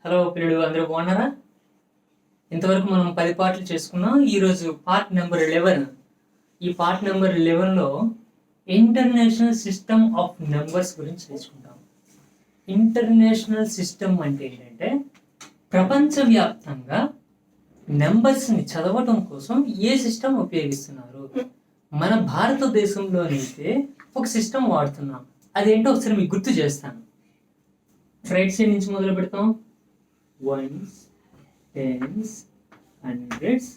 Hello పిల్లలు అందరూ బాగున్నారా? ఇంతవరకు మనం 10 పార్ట్లు చేసుకున్నాం. ఈరోజు పార్ట్ నెంబర్ 11. ఈ పార్ట్ నెంబర్ 11లో ఇంటర్నేషనల్ సిస్టమ్ ఆఫ్ నెంబర్స్ గురించి తెలుసుకుంటాం. ఇంటర్నేషనల్ సిస్టమ్ అంటే ఏంటంటే ప్రపంచవ్యాప్తంగా నెంబర్స్ని చదవటం కోసం ఏ సిస్టమ్ ఉపయోగిస్తున్నారు. మన భారతదేశంలోనైతే ఒక సిస్టమ్ వాడుతున్నాం. అదేంటో ఒకసారి మీకు గుర్తు చేస్తాను. రైట్ సైడ్ నుంచి మొదలు పెడతాం. వన్స్, టెన్స్, హండ్రెడ్స్,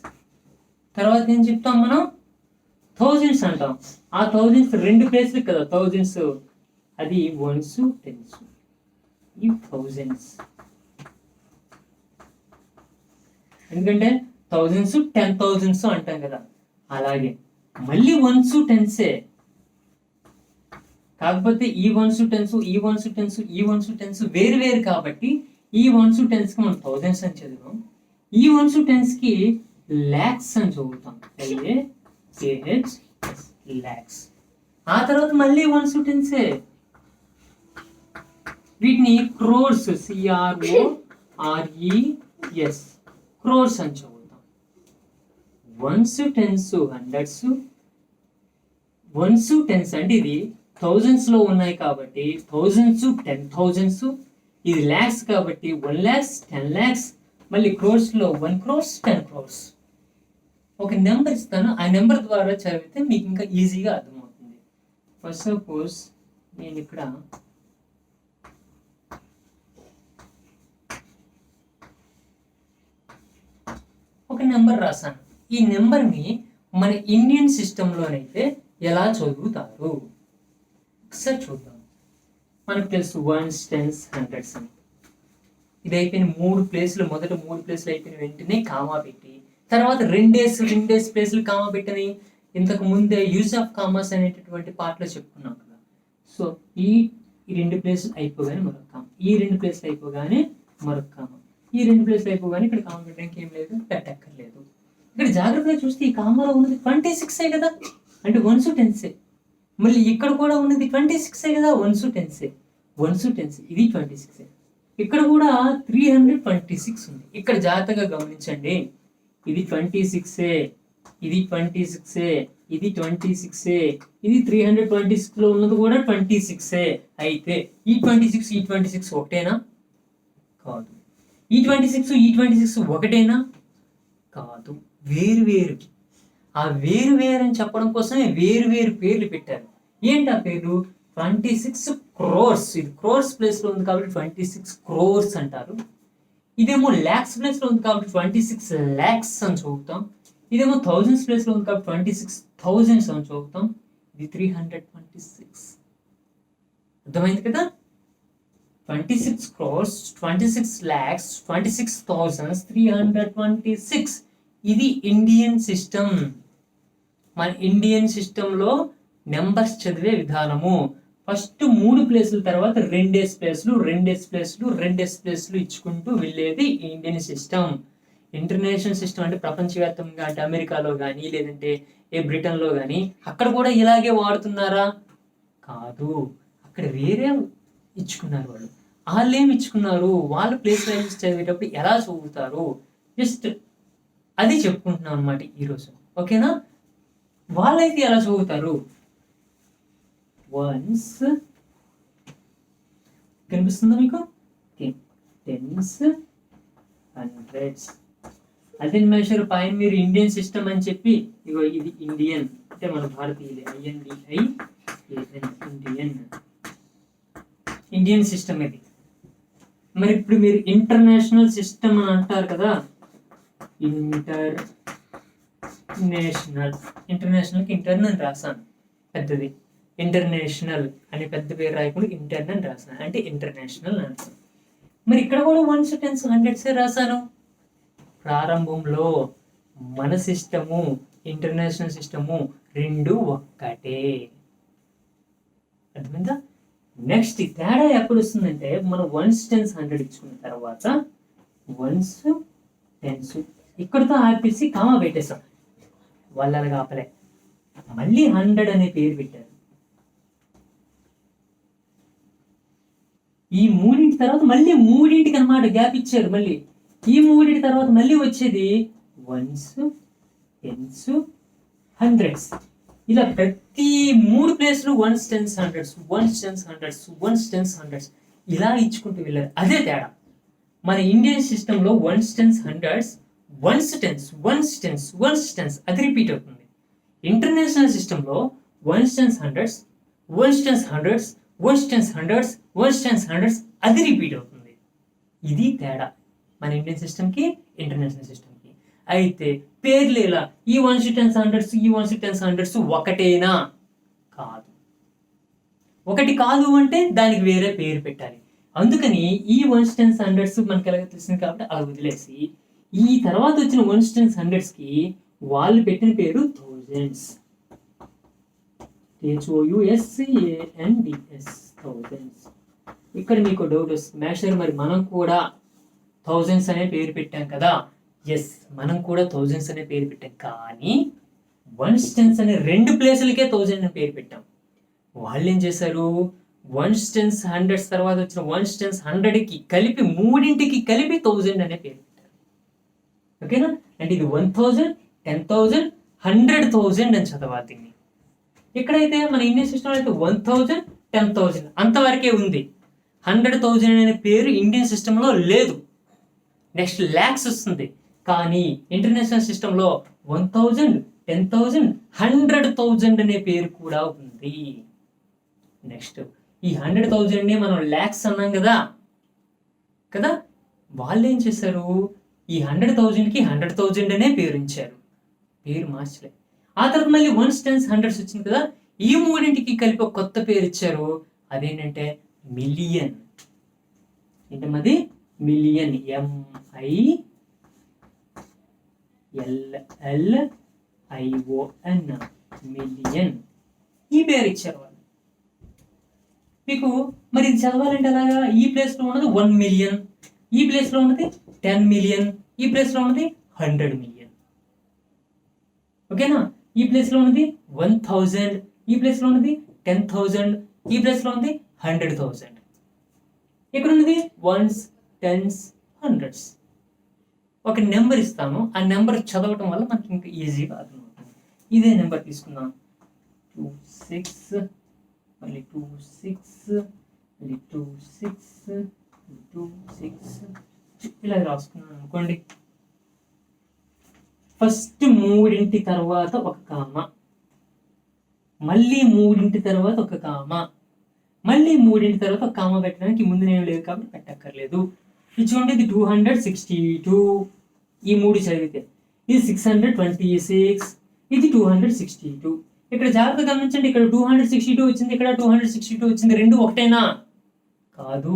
తర్వాత ఏం చెప్తాం మనం? థౌజండ్స్ అంటాం. ఆ థౌజండ్స్ 2 ప్లేస్లు కదా థౌజండ్స్, అది వన్స్, టెన్స్, ఈ థౌజండ్స్. ఎందుకంటే థౌజండ్స్ 10,000s అంటాం కదా, అలాగే మళ్ళీ వన్స్ టెన్సే, కాకపోతే ఈ వన్స్ టెన్స్, ఈ వన్స్ టెన్స్, ఈ వన్స్ టెన్స్ వేరు వేరు కాబట్టి ఈ వన్స్ టెన్స్ కి మనం థౌజండ్స్ అని చదివాం, ఈ వన్స్ టెన్స్ కి లాక్స్ అని చదువుతాం. లాక్స్. ఆ తర్వాత మళ్ళీ వన్స్ టెన్సే, వీటిని క్రోర్స్, CRORES, క్రోర్స్ అని చదువుతాం. Once tens, hundreds, ones tense అంటే ఇది థౌజండ్స్ లో ఉన్నాయి కాబట్టి థౌజండ్స్, 10,000s, ఇది ల్యాక్స్ కాబట్టి 1 lakhs, 10 lakhs, మళ్ళీ క్రోర్స్ లో 1 crore, 10 crores. ఒక నెంబర్ ఇస్తాను, ఆ నెంబర్ ద్వారా చదివితే మీకు ఇంకా ఈజీగా అర్థమవుతుంది. ఫస్ట్ సపోజ్ నేను ఇక్కడ ఒక నెంబర్ రాశాను. ఈ నెంబర్ని మన ఇండియన్ సిస్టంలోనైతే ఎలా చదువుతారు ఒకసారి చూద్దాం. మనకు తెలుసు వన్స్, టెన్స్, హండ్రెడ్స్ అని. ఇది అయిపోయిన 3 ప్లేస్లు, మొదట 3 ప్లేస్లు అయిపోయిన వెంటనే కామా పెట్టి, తర్వాత రెండేసి ప్లేస్లు కామా పెట్టని ఇంతకు ముందే యూజ్ ఆఫ్ కామర్స్ అనేటటువంటి పార్ట్లో చెప్పుకున్నాం కదా. సో ఈ 2 ప్లేస్లు అయిపోగానే మరొక కామ, ఈ 2 ప్లేస్లు అయిపోగానే మరొక కామ, ఈ 2 ప్లేస్లు అయిపోగానే ఇక్కడ కామా పెట్టడానికి ఏం లేదు, పెట్టక్కర్లేదు. ఇక్కడ జాగ్రత్తగా చూస్తే ఈ కామాలో ఉన్నది 26 కదా, అంటే వన్స్ టెన్సే. మళ్ళీ ఇక్కడ కూడా ఉన్నది 26 కదా, వన్స్ టెన్సే, వన్స్ టెన్స్, ఇది 26. ఇక్కడ కూడా 326 ఉంది. ఇక్కడ జాగ్రత్తగా గమనించండి, ఇది 26, ఇది 26, ఇది 26, ఇది 326 లో ఉన్నది కూడా 26. అయితే ఈ 26 ఒకటేనా? కాదు. ఈ 26 ఒకటేనా? కాదు, వేరు వేరు. ఆ వేరు వేరు అని చెప్పడం కోసమే వేరు వేరు పేర్లు పెట్టారు. ఏంటి ఆ పేరు? 26 crores. ఇది క్రోర్స్ ప్లేస్ లో ఉంది కాబట్టి 26 crores అంటారు. ఇదేమో లాక్స్ ప్లేస్ లో ఉంది కాబట్టి 26 lakhs అని చదువుతాం. ఇదేమో థౌజండ్స్ ప్లేస్ లో ఉంది కాబట్టి 26,000s అని చదువుతాం. ఇది 326. అర్థమైంది కదా? 26 crores, 26 lakhs, 26,000s, 326. ఇది ఇండియన్ సిస్టమ్. మన ఇండియన్ సిస్టంలో నెంబర్స్ చదివే విధానము. ఫస్ట్ 3 ప్లేసుల తర్వాత 2 ప్లేస్లు ఇచ్చుకుంటూ వెళ్ళేది ఇండియన్ సిస్టమ్. ఇంటర్నేషనల్ సిస్టమ్ అంటే ప్రపంచవ్యాప్తంగా, అంటే అమెరికాలో కానీ లేదంటే బ్రిటన్లో కానీ అక్కడ కూడా ఇలాగే వాడుతున్నారా? కాదు, అక్కడ వేరే ఇచ్చుకున్నారు వాళ్ళు. వాళ్ళు ఏమి ఇచ్చుకున్నారు, వాళ్ళ ప్లేస్ లైన్స్ చదివేటప్పుడు ఎలా చదువుతారు, జస్ట్ అది చెప్పుకుంటున్నాం అనమాట ఈరోజు. ఓకేనా? వాళ్ళైతే ఎలా చదువుతారు? వన్స్ కనిపిస్తుందా మీకు? Tense, hundreds. అదే మెషర్ పైన మీరు ఇండియన్ సిస్టమ్ అని చెప్పి, ఇగో ఇది ఇండియన్ అంటే మన భారతీయులే, ఇండియన్ సిస్టమ్ ఇది. మరి ఇప్పుడు మీరు ఇంటర్నేషనల్ సిస్టమ్ అని అంటారు కదా, ఇంటర్నేషనల్కి ఇంటర్నల్ రాసాను పెద్దది, ఇంటర్నేషనల్ అని పెద్ద పేరు రాయకుండా ఇంటర్నల్ రాసాను, అంటే ఇంటర్నేషనల్ అంటాను. మరి ఇక్కడ కూడా వన్స్, టెన్స్, హండ్రెడ్సే రాశాను. ప్రారంభంలో మన సిస్టము, ఇంటర్నేషనల్ సిస్టము 2 ఒక్కటే. అర్థమైందా? నెక్స్ట్ తేడా ఎప్పుడు వస్తుందంటే, మనం వన్స్, టెన్స్, 100 ఇచ్చుకున్న తర్వాత వన్స్, టెన్స్ ఇక్కడతో ఆపేసి కామా పెట్టేస్తాం. వాళ్ళు అలాగా ఆపలే, మళ్ళీ 100 అనే పేరు పెట్టారు. ఈ 3 మూడింటి తర్వాత మళ్ళీ మూడింటికి అనమాట గ్యాప్ ఇచ్చారు. మళ్ళీ ఈ మూడింటి తర్వాత మళ్ళీ వచ్చేది వన్స్, టెన్స్, హండ్రెడ్స్. ఇలా ప్రతి 3 ప్లేస్లు ones, tens, hundreds, ones, tens, hundreds, ones, tens, hundreds ఇలా ఇచ్చుకుంటూ వెళ్ళారు. అదే తేడా. మన ఇండియన్ సిస్టంలో ones, tens, hundreds, ones, tens, ones, tens, ones, tens అది రిపీట్ అవుతుంది. ఇంటర్నేషనల్ సిస్టంలో ones, tens, hundreds, ones, tens, hundreds, ones, tens, hundreds, ones, tens, hundreds అది రిపీట్ అవుతుంది. ఇది తేడా మన ఇండియన్ సిస్టమ్కి, ఇంటర్నేషనల్ సిస్టమ్కి. అయితే పేర్లు ఇలా ఈ వన్స్, టెన్స్, హండ్రెడ్స్, ఈ వన్స్, టెన్స్, హండ్రెడ్స్ ఒకటేనా? కాదు. ఒకటి కాదు అంటే దానికి వేరే పేరు పెట్టాలి. అందుకని ఈ వన్స్, టెన్స్, హండ్రెడ్స్ మనకి ఎలాగ తెలిసింది కాబట్టి అలా వదిలేసి ఈ తర్వాత వచ్చిన వన్స్, టెన్స్, హండ్రెడ్స్కి వాళ్ళు పెట్టిన పేరు థౌజండ్స్. THOUSANDS thousands. ఇక్కడ మీకు డౌట్ వస్తుంది, మేషర్ మరి మనం కూడా థౌజండ్స్ అనే పేరు పెట్టాం కదా. ఎస్, మనం కూడా థౌజండ్స్ అనే పేరు పెట్టాం. కానీ వన్స్, టెన్స్ అనే 2 ప్లేసులకే 1000 అనే పేరు పెట్టాం. వాళ్ళు ఏం చేశారు, వన్స్, టెన్స్, హండ్రెడ్స్ తర్వాత వచ్చిన వన్స్, టెన్స్, 100కి కలిపి మూడింటికి కలిపి 1000 అనే పేరు పెట్టారు. ఓకేనా? అంటే ఇది 1000, 10,000, 100,000 అని చదవాలి దీన్ని. ఇక్కడైతే మన ఇండియన్ సిస్టంలో అయితే 1000, 10,000 అంతవరకే ఉంది. 100,000 అనే పేరు ఇండియన్ సిస్టంలో లేదు. నెక్స్ట్ ల్యాక్స్ వస్తుంది. కానీ ఇంటర్నేషనల్ సిస్టంలో 1000, 10,000, 100,000 అనే పేరు కూడా ఉంది. నెక్స్ట్ ఈ 100,000 మనం ల్యాక్స్ అన్నాం కదా. వాళ్ళు ఏం చేశారు, ఈ 100,000కి 100,000 అనే పేరు ఇచ్చారు, పేరు మార్చలేదు. ఆ తర్వాత మళ్ళీ వన్స్, టెన్స్, హండ్రెడ్స్ వచ్చింది కదా, ఈ మూడింటికి కలిపి ఒక కొత్త పేరు ఇచ్చారు. అదేంటంటే మిలియన్. ఏంటమ్మది? మిలియన్. MILLION million. ఈ పేరు ఇచ్చారు వాళ్ళు మీకు. మరి ఇది చదవాలంటే అలాగా, ఈ ప్లేస్లో ఉన్నది 1 మిలియన్, ఈ ప్లేస్లో ఉన్నది 10 మిలియన్, ఈ ప్లేస్లో ఉన్నది 100 మిలియన్. ఓకేనా? ఈ ప్లేస్లో ఉన్నది 1000, ఈ ప్లేస్లో ఉన్నది 10,000, ఈ ప్లేస్లో ఉంది 100,000. ఇక్కడ ఉన్నది వన్స్, టెన్స్, హండ్రెడ్స్. ఒక నెంబర్ ఇస్తాను, ఆ నెంబర్ చదవటం వల్ల మనకి ఇంకా ఈజీగా అర్థమవుతుంది. ఇదే నెంబర్ తీసుకుందాం. 26, మళ్ళీ 26, మళ్ళీ 26, 26 ఇలా రాసుకున్నాను అనుకోండి. ఫస్ట్ మూడింటి తర్వాత ఒక కామ, మళ్ళీ మూడింటి తర్వాత ఒక కామ, మళ్ళీ మూడింటి తర్వాత ఒక కామ పెట్టడానికి ముందు నేను లేదు కాబట్టి పెట్టక్కర్లేదు. ఇది చూడండి, ఇది 262, ఈ 3 చదివితే ఇది 626, ఇది 262. ఇక్కడ జాగ్రత్తగా గమనించండి, ఇక్కడ 262 వచ్చింది, ఇక్కడ 262 వచ్చింది. రెండు ఒకటేనా? కాదు.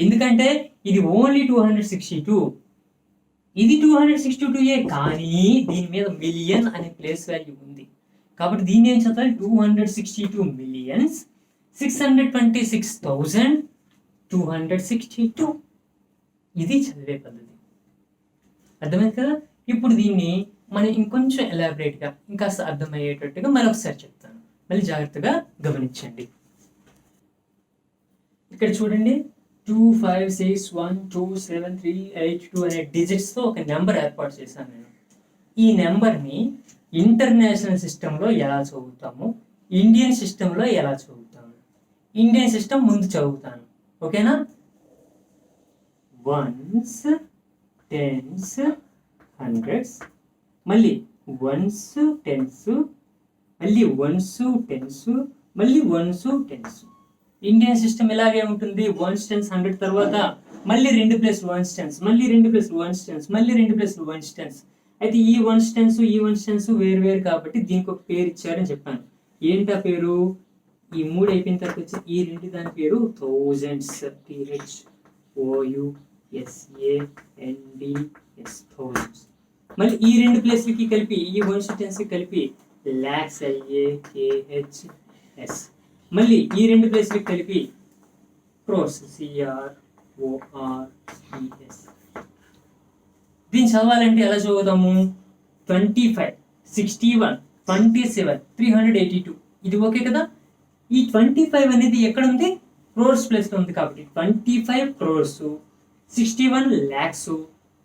ఎందుకంటే ఇది ఓన్లీ 262, ఇది 262 కానీ దీని మీద మిలియన్ అనే ప్లేస్ వాల్యూ ఉంది కాబట్టి దీన్ని ఏం చదవాలి, 262 మిలియన్స్ 626,262. ఇది చదివే పద్ధతి. అర్థమైంది కదా? ఇప్పుడు దీన్ని మనం ఇంకొంచెం ఎలాబరేట్గా, ఇంకాస్త అర్థమయ్యేటట్టుగా మరొకసారి చెప్తాను, మళ్ళీ జాగ్రత్తగా గమనించండి. ఇక్కడ చూడండి, 2, 5, 6, 1, 2, 7, 3, 8, 2 అనే డిజిట్స్తో ఒక నెంబర్ ఏర్పాటు చేశాను నేను. ఈ నెంబర్ని ఇంటర్నేషనల్ సిస్టంలో ఎలా చదువుతాము, ఇండియన్ సిస్టంలో ఎలా చదువుతాము. ఇండియన్ సిస్టమ్ ముందు చదువుతాను, ఓకేనా? వన్స్, టెన్స్, హండ్రెడ్స్, మళ్ళీ వన్స్, టెన్స్, మళ్ళీ వన్స్, టెన్స్, మళ్ళీ వన్స్, టెన్స్. ఇండియన్ సిస్టమ్ ఇలాగే ఉంటుంది. వన్స్, టెన్స్, 100 తర్వాత మళ్ళీ 2 ప్లస్ వన్స్, టెన్స్, మళ్ళీ 2 ప్లస్ వన్స్, టెన్స్, మళ్ళీ 2 ప్లస్ వన్స్, టెన్స్. అయితే ఈ వన్స్, టెన్స్, ఈ వన్స్, టెన్స్ వేరు వేరు కాబట్టి దీనికి ఒక పేరు ఇచ్చారని చెప్పాను. ఏంటా పేరు? ఈ 3 అయిపోయిన తర్వాత వచ్చి ఈ 2 దాని పేరు థౌజండ్స్. THOUSANDS thousands. మళ్ళీ ఈ 2 ప్లేస్లకి కలిపి, ఈ వన్స్, టెన్స్ కలిపి లాక్స్, LAKHS. మళ్ళీ ఈ 2 ప్లేస్లకి కలిపి క్రోర్స్, CRORES. దీన్ని చదవాలంటే ఎలా చదువుతాము? 25, 61, 27, 382. ఇది ఓకే కదా? ఈ 25 అనేది ఎక్కడ ఉంది? క్రోర్స్ ప్లేస్లో ఉంది కాబట్టి 25 crores 61 lakhs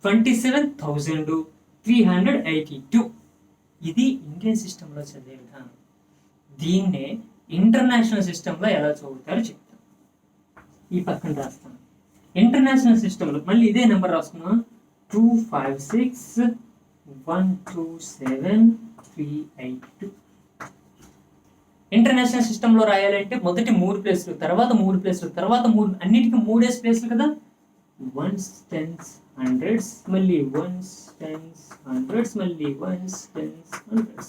27,382. ఇది ఇండియన్ సిస్టంలో చదివే విధానం. దీన్నే ఇంటర్నేషనల్ సిస్టంలో ఎలా చదువుతారో చెప్తాను. ఈ పక్కన రాస్తాను. ఇంటర్నేషనల్ సిస్టంలో మళ్ళీ ఇదే నెంబర్ రాసుకున్నాం. 256,127,382. ఇంటర్నేషనల్ సిస్టంలో రాయాలంటే మొదటి 3 ప్లేస్లు, తర్వాత 3 ప్లేస్లు, తర్వాత 3, అన్నిటికీ 3 ప్లేస్లు కదా. 1s 10s 100s, మళ్ళీ 1s 10s 100s, మళ్ళీ 1s 10s 100s.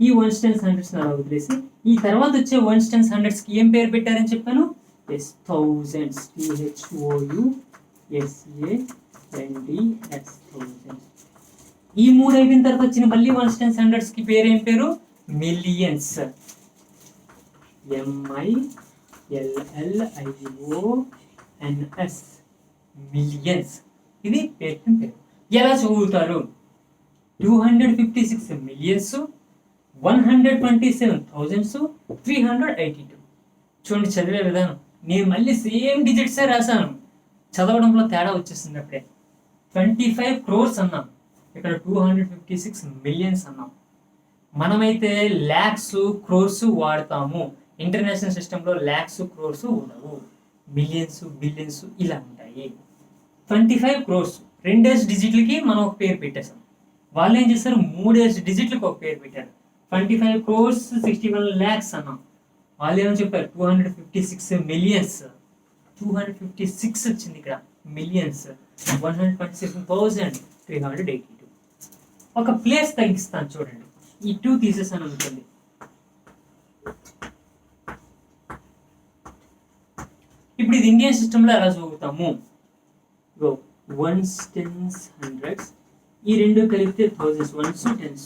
ఈ 1s 10s 100s అలా వదిలేసి ఈ తర్వాత వచ్చే 1s 10s 100s కి ఏం పేరు పెట్టారని చెప్పాను? thousands. THOUSANDS. ఈ 3 అయిపోయిన తర్వాత వచ్చిన మళ్ళీ 1s 10s 100s కి పేరు ఏం పేరు? మిలియన్స్. MILLIONS. మిలియన్స్. ఇది పేరు. ఎలా చదువుతారు? 256 millions 127,000 382. చూడండి చదివే విధానం. నేను మళ్ళీ సేమ్ డిజిట్సే రాశాను, చదవడంలో తేడా వచ్చేసింది. అప్పుడే 25 crores అన్నాం, ఇక్కడ 256 millions అన్నాం. మనమైతే ల్యాక్స్ క్రోర్స్ వాడతాము. ఇంటర్నేషనల్ సిస్టంలో ల్యాక్స్ క్రోర్స్ ఉండవు, మిలియన్స్ బిలియన్స్ ఇలా ఉంటాయి. 25 crores 2 డిజిట్లకి మనం ఒక పేరు పెట్టేసాం. వాళ్ళు ఏం చేస్తారు? 3 డిజిట్లకు ఒక పేరు పెట్టారు. 25 crores 61 lakhs అన్నాం. వాళ్ళు ఏమని చెప్పారు? 256 millions. 256 వచ్చింది ఇక్కడ, మిలియన్స్ 127,382. ఒక ప్లేస్ తగ్గిస్తాను చూడండి. ఈ 2 తీసేసాను అనుకోండి. ఇప్పుడు ఇది ఇండియన్ సిస్టంలో ఎలా చదువుతాము? 1s 10s 100s, ఈ 2 కలిపితే thousands. 1s 10s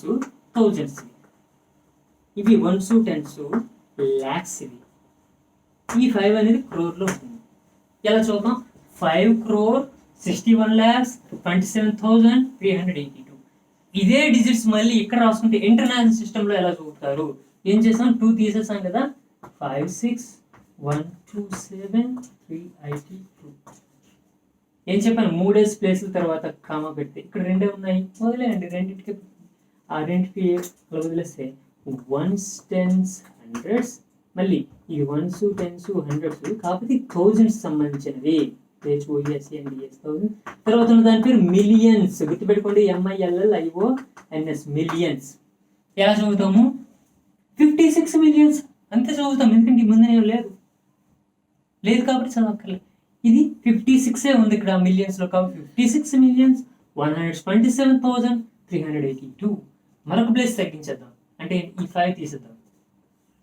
thousands. ఇవి 1s 10s lakhs. ఈ 5 అనేది క్రోర్లో ఉంటుంది. ఎలా చదువుతాం? 5 crore 61 lakhs 27,382. ఇదే డిజిట్స్ మళ్ళీ ఇక్కడ రాసుకుంటే ఇంటర్నేషనల్ సిస్టంలో ఎలా చదువుతారు? ఏం చేసాం? 2 తీసేసాం కదా. 56,127,382. ఏం చెప్పాను? 3 ప్లేస్ల తర్వాత కామా పెడితే ఇక్కడ 2 ఉన్నాయి, వదిలేయండి. రెండింటికి ఆ రెండింటికి అలా వదిలేస్తే 1s 10s 100s, మళ్ళీ ఇది 1s 10s 100s కాకపోతే thousands సంబంధించినవి. HOUSENDS 1000. తర్వాత ఉన్న దాని పేరు మిలియన్స్. గుర్తుపెట్టుకోండి, MILLIONS మిలియన్స్. ఎలా చదువుతాము? 56 millions అంతే చదువుతాం, ఎందుకంటే ముందు లేదు కాబట్టి చదవక్కర్లేదు. ఇది 56 ఉంది ఇక్కడ మిలియన్స్ లో, కాబట్టి 56 millions 127,382. మరొక ప్లేస్ తగ్గించేద్దాం, అంటే ఈ 5 తీసేద్దాం.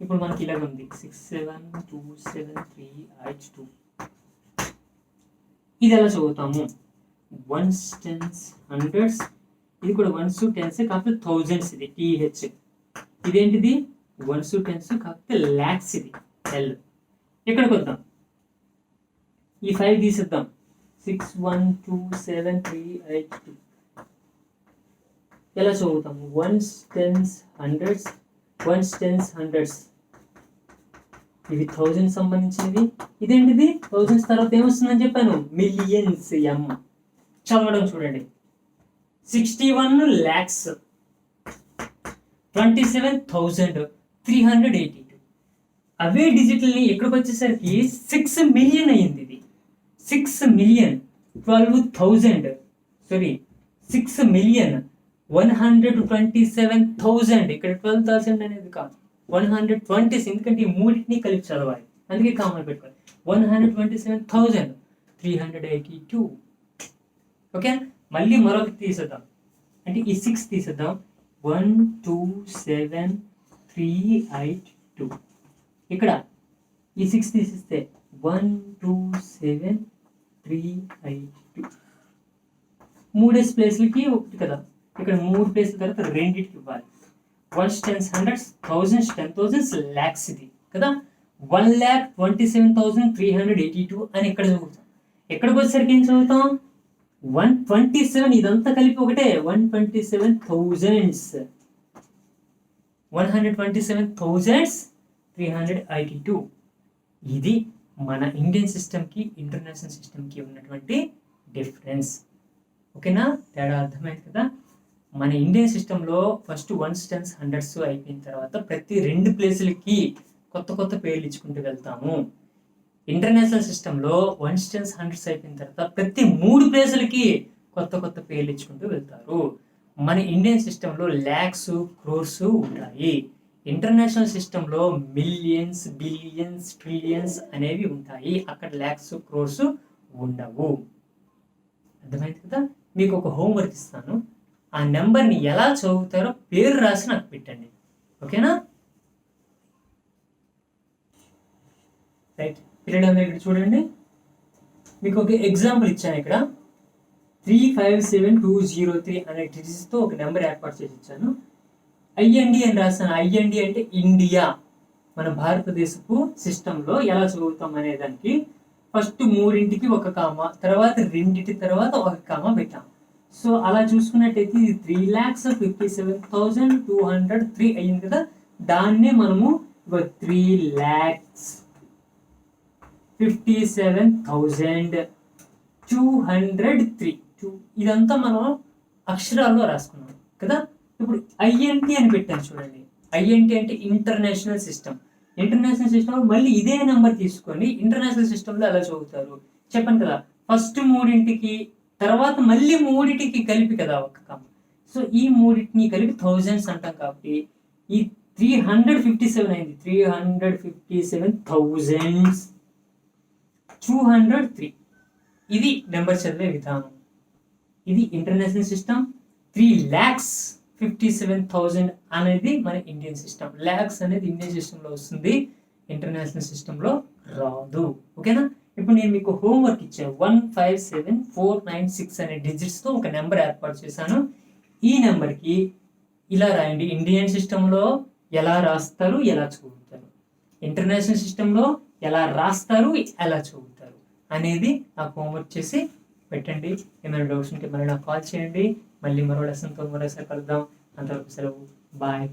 ఇప్పుడు మనకి ఇలాగ ఉంది 67,27382. ఇది ఎలా చదువుతాము? 1s 10s 100s, ఇది కూడా 1s 10s కాకపోతే thousands. ఇది TH. ఇదేంటిది? 1s 10s కాకపోతే lakhs. ఇది L. ఎక్కడికి వద్దాం? ఈ 5 తీసేద్దాం. 61,27382. ఎలా చదువుతాము? 1s 10s 100s, 1s 10s 100s. ఇవి 1000 సంబంధించినవి. ఇదేంటిది? thousands తర్వాత ఏమొస్తుందని చెప్పాను? మిలియన్స్. M. చదవడం చూడండి. 61 lakhs 27,382. అవే డిజిటల్ని ఎక్కడికి వచ్చేసరికి 6 million అయ్యింది. ఇది 6 million 12,000 6,127,000. ఇక్కడ 12,000 అనేది కాదు, 120. ఎందుకంటే ఈ మూడింటిని కలిపి చదవాలి, అందుకే కామన్ పెట్టుకోవాలి. 127,382. ఓకే, మళ్ళీ మరొకటి తీసేద్దాం, అంటే ఈ 6 తీసేద్దాం. 127,382. ఇక్కడ ఈ 6 తీసేస్తే 127,382. 3 ప్లేస్లకి ఒకటి కదా, ఇక్కడ 3 ప్లేస్ల తర్వాత రెండింటికి ఇవ్వాలి. 1s 10s 100s, thousands 10,000s, lakhs ఇది కదా. 1,27,382 అని ఇక్కడ చదువుతాం. ఎక్కడికి వచ్చేసరికి ఏం చదువుతాం? 127. ఇదంతా కలిపి ఒకటే 127,000s. 127,000s 382. ఇది మన ఇండియన్ సిస్టమ్కి ఇంటర్నేషనల్ సిస్టమ్కి ఉన్నటువంటి డిఫరెన్స్. ఓకేనా, తేడా అర్థమైంది కదా. మన ఇండియన్ సిస్టంలో ఫస్ట్ వన్స్ టెన్స్ హండ్రెడ్స్ అయిపోయిన తర్వాత ప్రతి 2 ప్లేసులకి కొత్త కొత్త పేర్లు ఇచ్చుకుంటూ వెళ్తాము. ఇంటర్నేషనల్ సిస్టంలో వన్స్ టెన్స్ హండ్రెడ్స్ అయిపోయిన తర్వాత ప్రతి 3 ప్లేసులకి కొత్త కొత్త పేర్లు ఇచ్చుకుంటూ వెళ్తారు. మన ఇండియన్ సిస్టంలో ల్యాక్స్ క్రోర్స్ ఉంటాయి. ఇంటర్నేషనల్ సిస్టంలో మిలియన్స్ బిలియన్స్ ట్రిలియన్స్ అనేవి ఉంటాయి. అక్కడ ల్యాక్స్ క్రోర్స్ ఉండవు. అర్థమైంది కదా. మీకు ఒక హోంవర్క్ ఇస్తాను, ఆ నెంబర్ని ఎలా చదువుతారో పేరు రాసి నాకు పెట్టండి. ఓకేనా. రైట్, పిల్లలు అందరూ ఇక్కడ చూడండి, మీకు ఒక ఎగ్జాంపుల్ ఇచ్చాను. ఇక్కడ 357203 అనే డిజిట్స్తో ఒక నెంబర్ ఏర్పాటు చేసి ఇచ్చాను. ఐఎన్డి అని రాస్తాను. ఐఎన్డి అంటే ఇండియా. మన భారతదేశపు సిస్టంలో ఎలా చదువుతాం అనే దానికి ఫస్ట్ 3కి ఒక కామా, తర్వాత 2 తర్వాత ఒక కామా పెట్టాం. సో అలా చూసుకున్నట్టయితే ఇది 3,57,203 అయ్యింది కదా. దాన్నే మనము 3,57,203 ఇదంతా మనం అక్షరాల్లో రాసుకున్నాం కదా. ఇప్పుడు ఐఎన్టీ అని పెట్టాను చూడండి. ఐఎన్టీ అంటే ఇంటర్నేషనల్ సిస్టమ్. ఇంటర్నేషనల్ సిస్టమ్ మళ్ళీ ఇదే నెంబర్ తీసుకొని ఇంటర్నేషనల్ సిస్టంలో ఎలా చదువుతారు చెప్పండి కదా. ఫస్ట్ 3కి తర్వాత మళ్ళీ 3కి కలిపి కదా ఒక కామ. సో ఈ 3ని కలిపి థౌజండ్స్ అంటాం కాబట్టి ఈ 357 అయింది. 357,203 ఇది నెంబర్ చదివే విధానం. ఇది ఇంటర్నేషనల్ సిస్టమ్. 3,57,000 అనేది మన ఇండియన్ సిస్టమ్. ల్యాక్స్ అనేది ఇండియన్ సిస్టంలో వస్తుంది, ఇంటర్నేషనల్ సిస్టంలో రాదు. ఓకేనా. ఇప్పుడు నేను మీకు హోంవర్క్ ఇచ్చాను. 157,496 అనే డిజిట్స్తో ఒక నెంబర్ ఏర్పాటు చేశాను. ఈ నెంబర్కి ఇలా రాయండి. ఇండియన్ సిస్టంలో ఎలా రాస్తారు, ఎలా చదువుతారు, ఇంటర్నేషనల్ సిస్టంలో ఎలా రాస్తారు, ఎలా చదువుతారు అనేది నాకు హోంవర్క్ చేసి పెట్టండి. ఏమైనా డౌట్స్ ఉంటే మళ్ళీ నాకు కాల్ చేయండి. మళ్ళీ మరో లెసన్తో మరోసారి కలుద్దాం. అంతవరకు సెలవు. బాయ్.